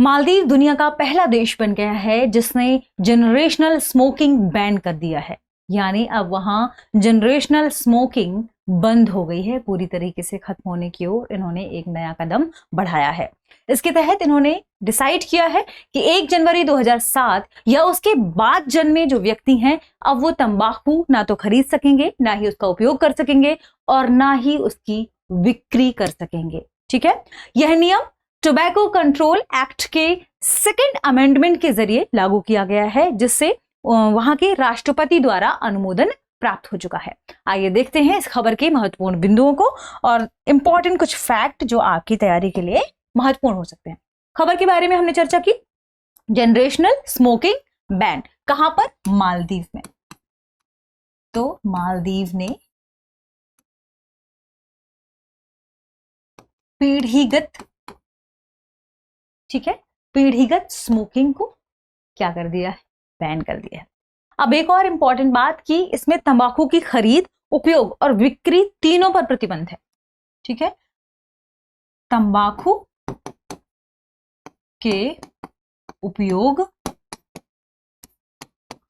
मालदीव दुनिया का पहला देश बन गया है जिसने जनरेशनल स्मोकिंग बैन कर दिया है, यानी अब वहां जनरेशनल स्मोकिंग बंद हो गई है, पूरी तरीके से खत्म होने की ओर इन्होंने एक नया कदम बढ़ाया है। इसके तहत इन्होंने डिसाइड किया है कि 1 जनवरी 2007 या उसके बाद जन्मे जो व्यक्ति हैं, अब वो तंबाकू ना तो खरीद सकेंगे, ना ही उसका उपयोग कर सकेंगे और ना ही उसकी बिक्री कर सकेंगे। ठीक है, यह नियम टोबैको कंट्रोल एक्ट के 2nd अमेंडमेंट के जरिए लागू किया गया है, जिससे वहां के राष्ट्रपति द्वारा अनुमोदन प्राप्त हो चुका है। आइए देखते हैं इस खबर के महत्वपूर्ण बिंदुओं को और इंपॉर्टेंट कुछ फैक्ट जो आपकी तैयारी के लिए महत्वपूर्ण हो सकते हैं। खबर के बारे में हमने चर्चा की, जनरेशनल स्मोकिंग बैन कहां पर? मालदीव में। तो मालदीव ने पीढ़ीगत, ठीक है, पीढ़ीगत स्मोकिंग को क्या कर दिया है? बैन कर दिया है। अब एक और इंपॉर्टेंट बात कि इसमें तंबाकू की खरीद, उपयोग और बिक्री तीनों पर प्रतिबंध है। ठीक है, तंबाकू के उपयोग,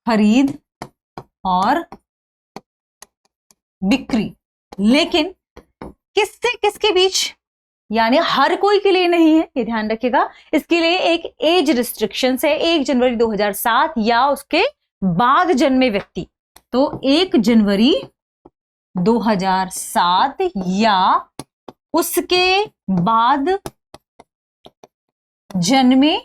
खरीद और बिक्री, लेकिन किससे किसके बीच? यानी हर कोई के लिए नहीं है, ये ध्यान रखिएगा। इसके लिए एक एज रिस्ट्रिक्शन है, 1 जनवरी 2007 या उसके बाद जन्मे व्यक्ति। तो 1 जनवरी 2007 या उसके बाद जन्मे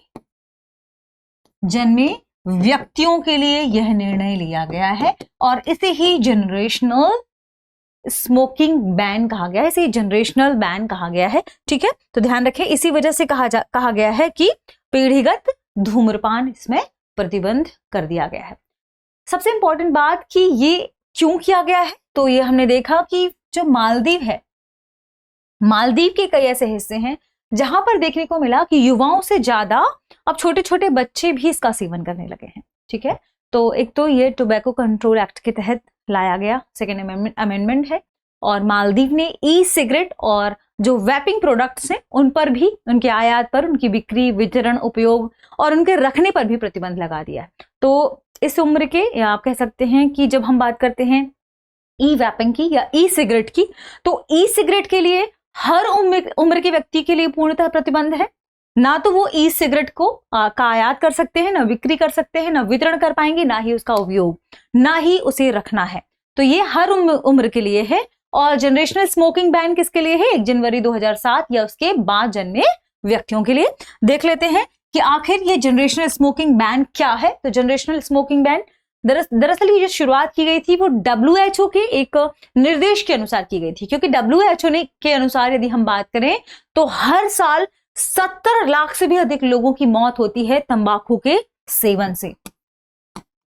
व्यक्तियों के लिए यह निर्णय लिया गया है और इसे ही जनरेशनल स्मोकिंग बैन कहा गया है, इसे जनरेशनल बैन कहा गया है। ठीक है, तो ध्यान रखें, इसी वजह से कहा गया है कि पीढ़ीगत धूम्रपान इसमें प्रतिबंध कर दिया गया है। सबसे इंपॉर्टेंट बात कि ये क्यों किया गया है, तो ये हमने देखा कि जो मालदीव है, मालदीव के कई ऐसे हिस्से हैं जहां पर देखने को मिला कि युवाओं से ज्यादा अब छोटे छोटे बच्चे भी इसका सेवन करने लगे हैं। ठीक है, तो एक तो ये टोबैको कंट्रोल एक्ट के तहत लाया गया 2nd अमेंडमेंट है और मालदीव ने ई सिगरेट और जो वैपिंग प्रोडक्ट्स हैं उन पर भी, उनके आयात पर, उनकी बिक्री, वितरण, उपयोग और उनके रखने पर भी प्रतिबंध लगा दिया है। तो इस उम्र के, या आप कह सकते हैं कि जब हम बात करते हैं ई वैपिंग की या ई सिगरेट की, तो ई सिगरेट के लिए हर उम्र के व्यक्ति के लिए पूर्णतः प्रतिबंध है। ना तो वो ई सिगरेट को का आयात कर सकते हैं, ना बिक्री कर सकते हैं, ना वितरण कर पाएंगे, ना ही उसका उपयोग, ना ही उसे रखना है। तो ये हर उम्र के लिए है। और जनरेशनल स्मोकिंग बैन किसके लिए है? 1 जनवरी 2007 या उसके बाद जन्मे व्यक्तियों के लिए। देख लेते हैं कि आखिर ये जनरेशनल स्मोकिंग बैन क्या है। तो जनरेशनल स्मोकिंग बैन दरअसल ये जो शुरुआत की गई थी वो WHO के एक निर्देश के अनुसार की गई थी, क्योंकि WHO के अनुसार यदि हम बात करें तो हर साल 70 लाख से भी अधिक लोगों की मौत होती है तंबाकू के सेवन से।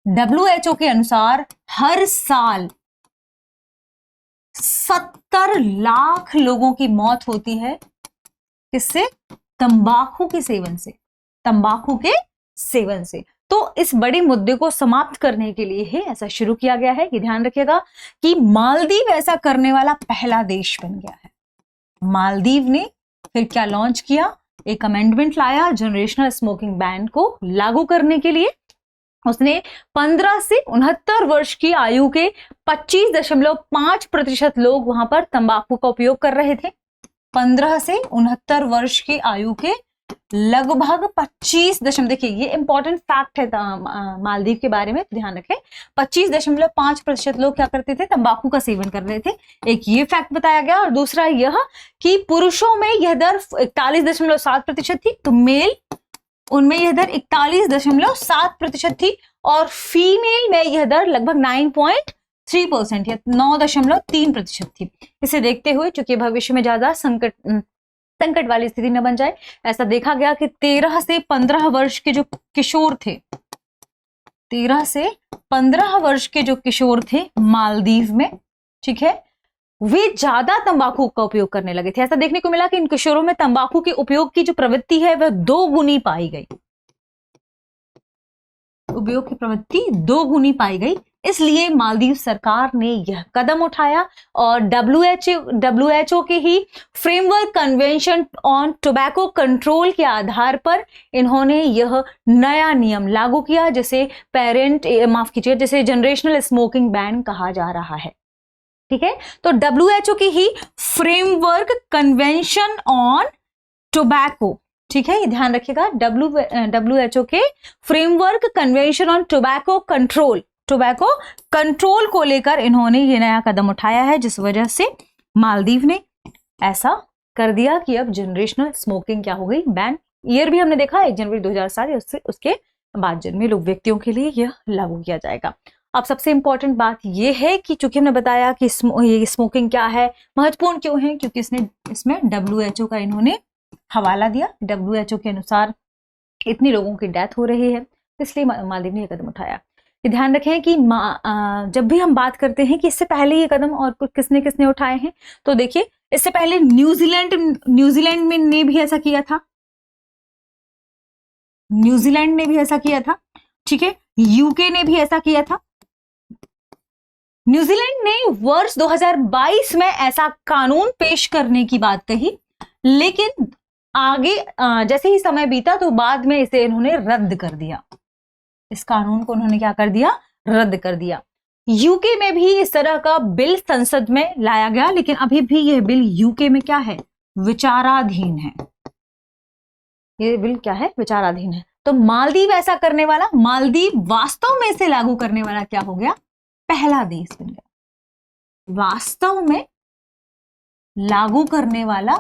WHO के अनुसार हर साल 70 लाख लोगों की मौत होती है किससे? तंबाकू के सेवन से, तंबाकू के सेवन से। तो इस बड़े मुद्दे को समाप्त करने के लिए ही ऐसा शुरू किया गया है। ये ध्यान रखिएगा कि मालदीव ऐसा करने वाला पहला देश बन गया है। मालदीव ने फिर क्या लॉन्च किया? एक अमेंडमेंट लाया जनरेशनल स्मोकिंग बैन को लागू करने के लिए। उसने 15 से 69 वर्ष की आयु के 25.5% लोग वहां पर तंबाकू का उपयोग कर रहे थे। 15 से 69 वर्ष की आयु के लगभग 25, देखिए ये इंपॉर्टेंट फैक्ट है मालदीव के बारे में, ध्यान रखें। 25.5% लोग क्या करते थे? तंबाकू का सेवन कर रहे थे। एक ये फैक्ट बताया गया। और दूसरा यह कि पुरुषों में यह दर 41.7% थी, तो मेल उनमें यह दर 41.7% थी और फीमेल में यह दर लगभग 9.3% या 9.3% थी। इसे देखते हुए चूंकि भविष्य में ज्यादा संकट वाली स्थिति न बन जाए, ऐसा देखा गया कि 13 से 15 वर्ष के जो किशोर थे, 13 से 15 वर्ष के जो किशोर थे मालदीव में, ठीक है, वे ज्यादा तंबाकू का उपयोग करने लगे थे। ऐसा देखने को मिला कि इन किशोरों में तंबाकू के उपयोग की जो प्रवृत्ति है वह 2 गुनी पाई गई। उपयोग की प्रवृत्ति 2 गुनी पाई गई इसलिए मालदीव सरकार ने यह कदम उठाया और WHO के ही framework convention on tobacco control के आधार पर इन्होंने यह नया नियम लागू किया, जिसे जिसे जनरेशनल स्मोकिंग बैन कहा जा रहा है। ठीक है, तो WHO की ही फ्रेमवर्क कन्वेंशन ऑन टोबैको, ठीक है, ये ध्यान रखिएगा, WHO के framework convention on tobacco control को लेकर इन्होंने ये नया कदम उठाया है, जिस वजह से मालदीव ने ऐसा कर दिया कि अब जनरेशनल स्मोकिंग क्या हो गई, बैन। ईयर भी हमने देखा 1 जनवरी 2007, उसके बाद जन्मे लोग व्यक्तियों के लिए यह लागू किया जाएगा। अब सबसे इंपॉर्टेंट बात यह है कि चूंकि हमने बताया कि ये स्मोकिंग क्या है, महत्वपूर्ण क्यों है, क्योंकि इसमें WHO का इन्होंने हवाला दिया। WHO के अनुसार इतने लोगों की डेथ हो रही है, इसलिए मालदीव ने यह कदम उठाया। ये ध्यान रखें कि जब भी हम बात करते हैं कि इससे पहले ये कदम और किसने किसने उठाए हैं, तो देखिए इससे पहले न्यूजीलैंड में ने भी ऐसा किया था, न्यूजीलैंड ने भी ऐसा किया था, ठीक है, यूके ने भी ऐसा किया था। न्यूजीलैंड ने वर्ष 2022 में ऐसा कानून पेश करने की बात कही, लेकिन आगे जैसे ही समय बीता तो बाद में इसे इन्होंने रद्द कर दिया। इस कानून को उन्होंने क्या कर दिया, रद्द कर दिया। यूके में भी इस तरह का बिल संसद में लाया गया, लेकिन अभी भी यह बिल यूके में क्या है, विचाराधीन है। ये बिल क्या है, विचाराधीन है। तो मालदीव ऐसा करने वाला, मालदीव वास्तव में इसे लागू करने वाला क्या हो गया, पहला देश बन गया, वास्तव में लागू करने वाला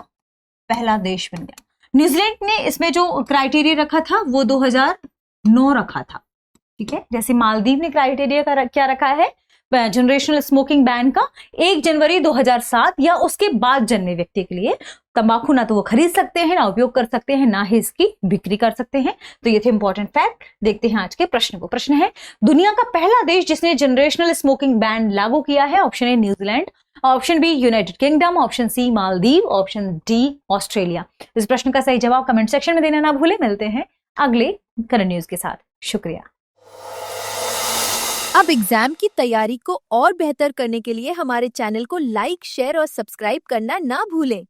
पहला देश बन गया। न्यूजीलैंड ने इसमें जो क्राइटेरिया रखा था वो 2009 रखा था, ठीक है, जैसे मालदीव ने क्राइटेरिया क्या रखा है जनरेशनल स्मोकिंग बैन का, 1 जनवरी 2007 या उसके बाद जन्मे व्यक्ति के लिए तंबाकू ना तो वो खरीद सकते हैं, ना उपयोग कर सकते हैं, ना ही इसकी बिक्री कर सकते हैं। तो ये थे इंपॉर्टेंट फैक्ट। देखते हैं आज के प्रश्न को। प्रश्न है, दुनिया का पहला देश जिसने जनरेशनल स्मोकिंग बैन लागू किया है। Option A New Zealand, option B United Kingdom, option C Maldives, option D Australia. इस प्रश्न का सही जवाब कमेंट सेक्शन में देना ना भूले। मिलते हैं अगले करंट न्यूज के साथ। शुक्रिया। अब एग्जाम की तैयारी को और बेहतर करने के लिए हमारे चैनल को लाइक, शेयर और सब्सक्राइब करना ना भूलें।